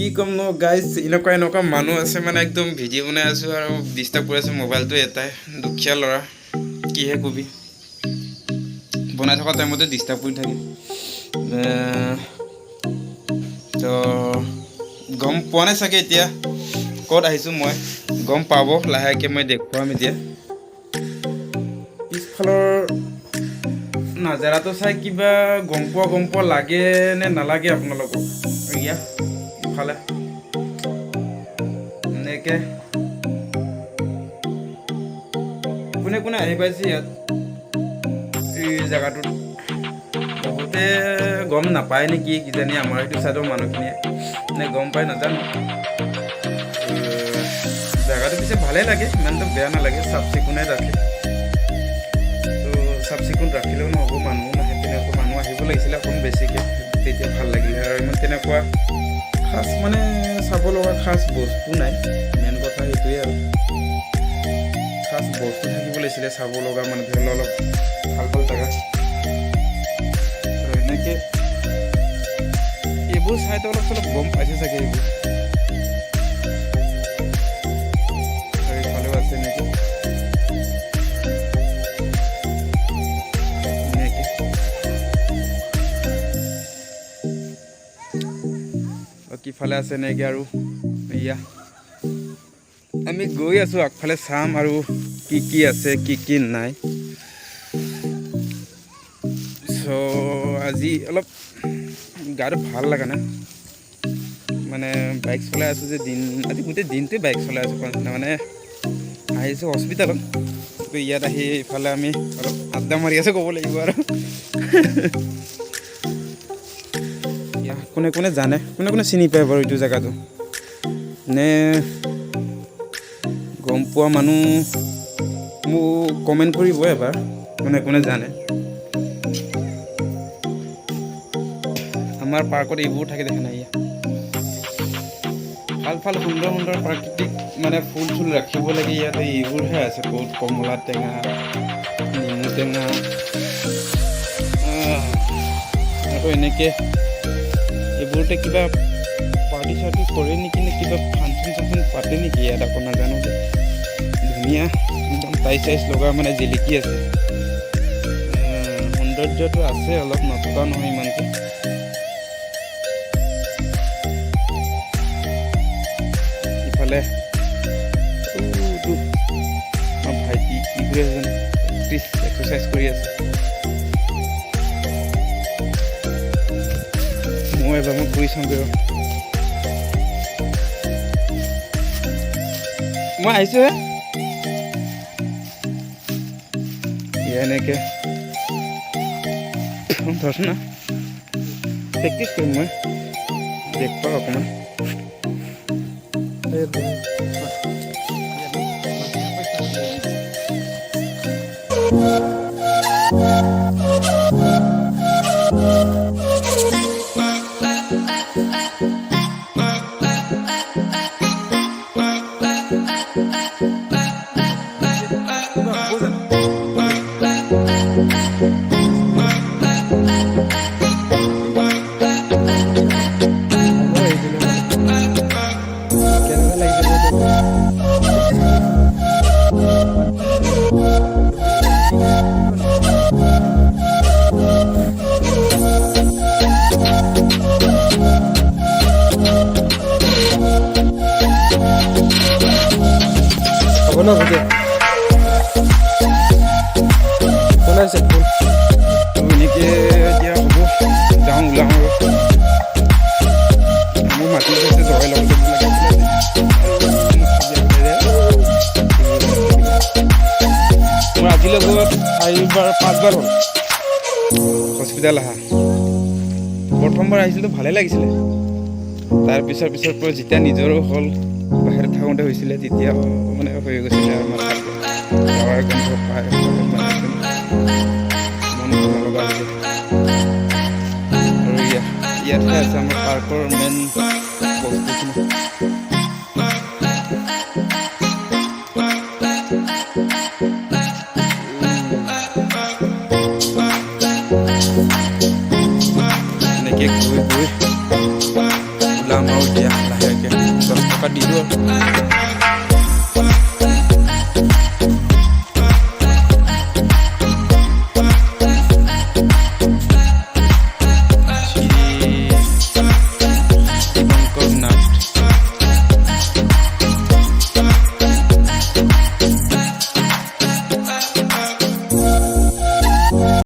কি কম ন গাইজ এনেকুৱা মানুহ আছে মানে একদম ভিডিঅ' বনাই আছোঁ আৰু ডিষ্টাৰ্ব কৰি আছোঁ মোবাইলটো এটাই দুখীয়া ল'ৰা কিহে কবি বনাই থকা টাইমতে ডিষ্টাৰ্ব কৰি থাকে তো গম পোৱা নাই চাগে এতিয়া ক'ত আহিছোঁ মই গম পাব লাহেকৈ মই দেখুৱাম এতিয়া পিছফালৰ নাজাৰাটো চাই কিবা গম পোৱা লাগে নে নালাগে আপোনালোকক ইয়া ইফালে এনেকৈ কোনে আহি পাইছে ইয়াত এই জেগাটোত বহুতে গম নাপায় নেকি কিজানি আমাৰ এইটো চাইডৰ মানুহখিনিয়ে নে গম পাই নাজানো জেগাটো পিছে ভালেই লাগে ইমানটো বেয়া নালাগে চাফ চিকুণাই ৰাখে তো চাফ চিকুণ ৰাখিলেও নহ'ব মানুহো নাহে তেনেকুৱা মানুহ আহিব লাগিছিলে অকণ বেছিকৈ তেতিয়া ভাল লাগিলে আৰু ইমান তেনেকুৱা খাচ মানে চাব লগা খাচ বস্তু নাই মেইন কথা সেইটোৱে আৰু খাচ বস্তু থাকিব লাগিছিলে চাব লগা মানে ধৰি লওক অলপ ভাল জেগা আৰু এনেকৈ এইবোৰ চাইতো অলপ চলপ গম পাইছে চাগে এইবোৰ আৰু এইফালেও আছে নেকি কিফালে আছে নেকি আৰু এয়া আমি গৈ আছোঁ আগফালে চাম আৰু কি আছে কি নাই চ' আজি অলপ গাটো ভাল লগা নাই মানে বাইক চলাই আছোঁ যে আজি গোটেই দিনটোৱে বাইক চলাই আছোঁ মানে আহিছোঁ হস্পিটেলত ইয়াত আহি ইফালে আমি অলপ আড্ডা মাৰি আছোঁ ক'ব লাগিব আৰু কোনে জানে কোনে চিনি পায় বাৰু এইটো জেগাটো নে গম পোৱা মানুহ মোক কমেণ্ট কৰিব এবাৰ কোনে জানে আমাৰ পাৰ্কত এইবোৰ থাকে দেখা নাই ভাল সুন্দৰ প্ৰাকৃতিক মানে ফুল চুল ৰাখিব লাগে ইয়াতে এইবোৰহে আছে বহুত কমলা টেঙা নেমু টেঙা আৰু এনেকৈ এইবোৰতে কিবা পাৰ্টি চাৰ্টি কৰে নেকি নে কিবা ফাংচন চাংচন পাতে নেকি ইয়াত আকৌ নাজানো যে ধুনীয়া একদম টাইচ লগা মানে জিলিকি আছে সৌন্দৰ্যটো আছে অলপ নথকা নহয় ইমানকৈ ইফালে ভাইটি কি কৰি আছে জানো এক্সাৰচাইজ কৰি আছে মই এবাৰ কৰি চাওঁগৈ মই আহিছোঁহে এনেকৈ ধৰচোন না প্ৰেক্টিছ কৰিম মই দেখুৱাওঁ অকণমান Bueno, porque con ese pool ini ke dia aku down ulang kamu mati se doy lo মই আজিলৈ গৈ 4-5 হ'ল হস্পিটেল আহা প্ৰথমবাৰ আহিছিলোঁ ভালে লাগিছিলে তাৰপিছৰ পৰা যেতিয়া নিজৰো হ'ল বাহিৰত থাকোঁতে হৈছিলে তেতিয়া মানে হৈ গৈছিলে আমাৰ গাঁৱৰ গন্ধ পায় মন ভাল লগা হৈছিলে আৰু ইয়াতে আছে আমাৰ পাৰ্কৰ মেইন বস্তুখিনি এনেকৈ গৈ ওলাম আৰু এতিয়া চ'